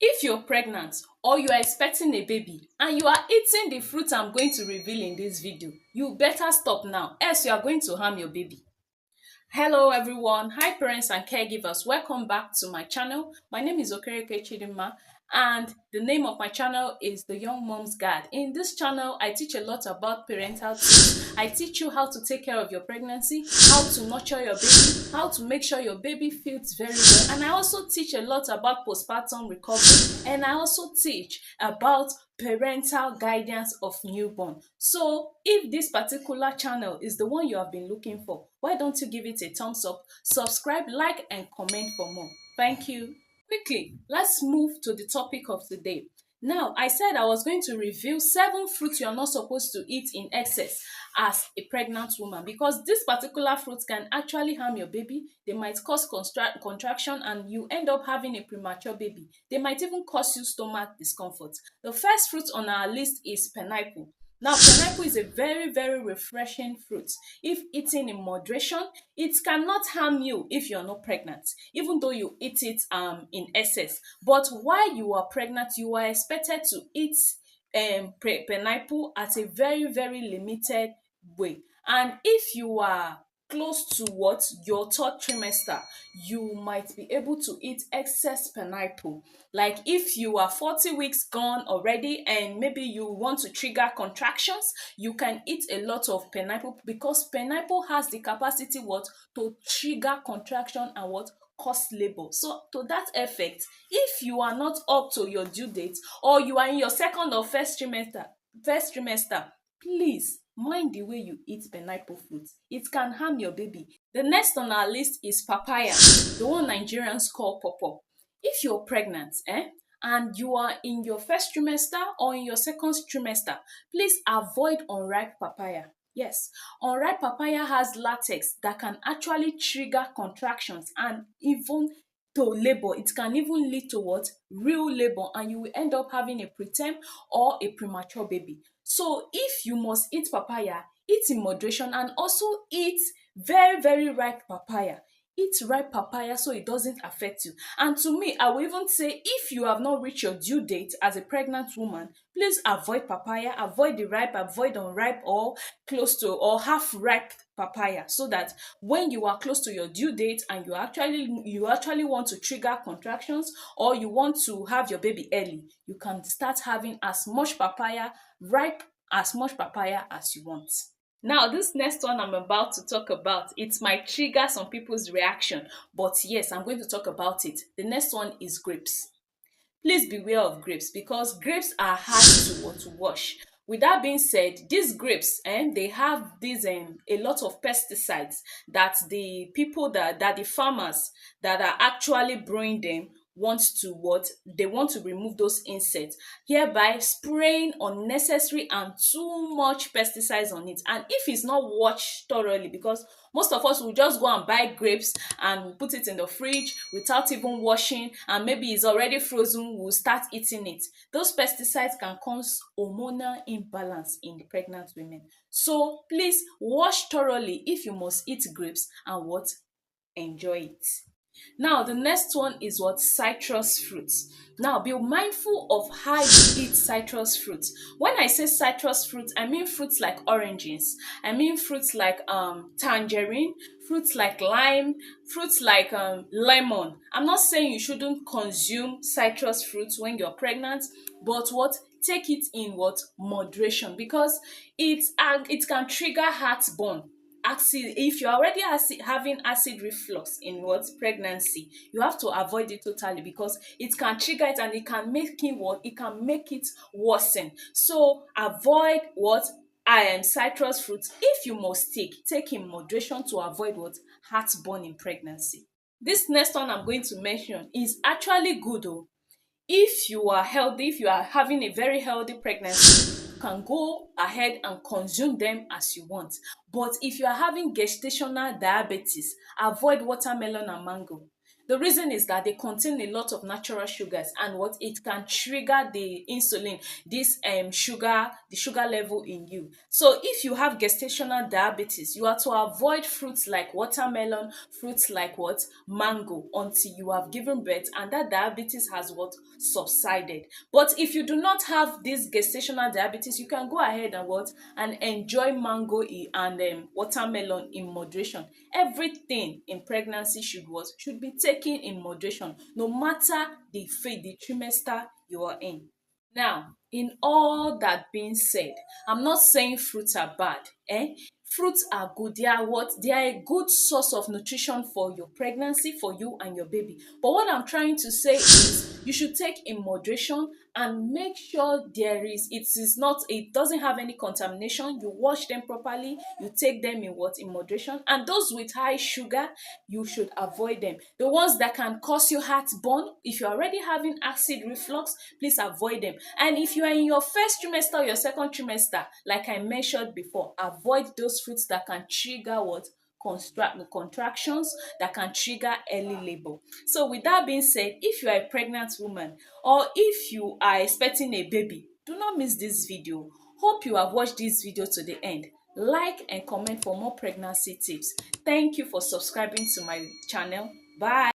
If you're pregnant or you are expecting a baby and you are eating the fruit I'm going to reveal in this video, you better stop now, else you are going to harm your baby. Hello everyone, hi parents and caregivers, welcome back to my channel. My name is Okereke Chidinma and the name of my channel is The Young Mom's Guide. In this channel, I teach a lot about parental tips. I teach you how to take care of your pregnancy, how to nurture your baby, how to make sure your baby feels very well. And I also teach a lot about postpartum recovery, and I also teach about parental guidance of newborn. So if this particular channel is the one you have been looking for, why don't you give it a thumbs up, subscribe, like and comment for more. Thank you. Quickly, let's move to the topic of the day. Now, I said I was going to reveal 7 fruits you're not supposed to eat in excess as a pregnant woman, because this particular fruit can actually harm your baby. They might cause contraction and you end up having a premature baby. They might even cause you stomach discomfort. The first fruit on our list is pineapple. Now, pineapple is a very refreshing fruit. If eaten in moderation, it cannot harm you if you're not pregnant, even though you eat it in excess. But while you are pregnant, you are expected to eat pineapple at a very limited way. And if you are close to what your third trimester, you might be able to eat excess pineapple. Like if you are 40 weeks gone already and maybe you want to trigger contractions, you can eat a lot of pineapple, because pineapple has the capacity what to trigger contraction and what cause labor. So to that effect, if you are not up to your due date, or you are in your second or first trimester, please mind the way you eat pineapple fruit. It can harm your baby. The next on our list is papaya, the one Nigerians call pawpaw. If you're pregnant and you are in your first trimester or in your second trimester, please avoid unripe papaya. Yes, unripe papaya has latex that can actually trigger contractions and even to labor. It can even lead to what? Real labor, and you will end up having a preterm or a premature baby. So if you must eat papaya, eat in moderation, and also eat very ripe papaya. Eat ripe papaya so it doesn't affect you. And to me, I will even say, if you have not reached your due date as a pregnant woman, please avoid papaya, avoid the ripe, avoid unripe or close to or half ripe papaya, so that when you are close to your due date and you actually want to trigger contractions, or you want to have your baby early, you can start having as much papaya, ripe as much papaya as you want. Now, this next one I'm about to talk about, it might trigger some people's reaction, but yes, I'm going to talk about it. The next one is grapes. Please beware of grapes, because grapes are hard to wash. With that being said, these grapes they have these a lot of pesticides that the people that the farmers that are actually growing them want to remove those insects, hereby spraying unnecessary and too much pesticides on it. And if it's not washed thoroughly, because most of us will just go and buy grapes and we'll put it in the fridge without even washing, and maybe it's already frozen, we'll start eating it. Those pesticides can cause hormonal imbalance in the pregnant women. So please wash thoroughly if you must eat grapes, and enjoy it. Now, the next one is citrus fruits. Now, be mindful of how you eat citrus fruits. When I say citrus fruits, I mean fruits like oranges. I mean fruits like tangerine, fruits like lime, fruits like lemon. I'm not saying you shouldn't consume citrus fruits when you're pregnant, but take it in moderation, because it can trigger heartburn. Acid, if you're already having acid reflux in pregnancy, you have to avoid it totally, because it can trigger it and it can make it worsen. So avoid citrus fruits. If you must take in moderation to avoid heartburn in pregnancy. This next one I'm going to mention is actually good if you are healthy, if you are having a very healthy pregnancy, you can go ahead and consume them as you want. But if you are having gestational diabetes, avoid watermelon and mango. The reason is that they contain a lot of natural sugars, and what it can trigger the insulin, this sugar, the sugar level in you. So if you have gestational diabetes, you are to avoid fruits like watermelon, fruits like what, mango, until you have given birth and that diabetes has what, subsided. But if you do not have this gestational diabetes, you can go ahead and what, and enjoy mango and watermelon in moderation. Everything in pregnancy should be taken in moderation, no matter the trimester you are in. Now, in all that being said, I'm not saying fruits are bad. Fruits are good. They are what? They are a good source of nutrition for your pregnancy, for you and your baby. But what I'm trying to say is you should take in moderation and make sure it is not, it doesn't have any contamination. You wash them properly, you take them in what, in moderation. And those with high sugar, you should avoid them. The ones that can cause you heartburn, if you're already having acid reflux, please avoid them. And if you are in your first trimester or your second trimester, like I mentioned before, avoid those fruits that can trigger what, contractions, that can trigger early labor. So with that being said, if you are a pregnant woman or if you are expecting a baby, do not miss this video. Hope you have watched this video to the end. Like and comment for more pregnancy tips. Thank you for subscribing to my channel. Bye.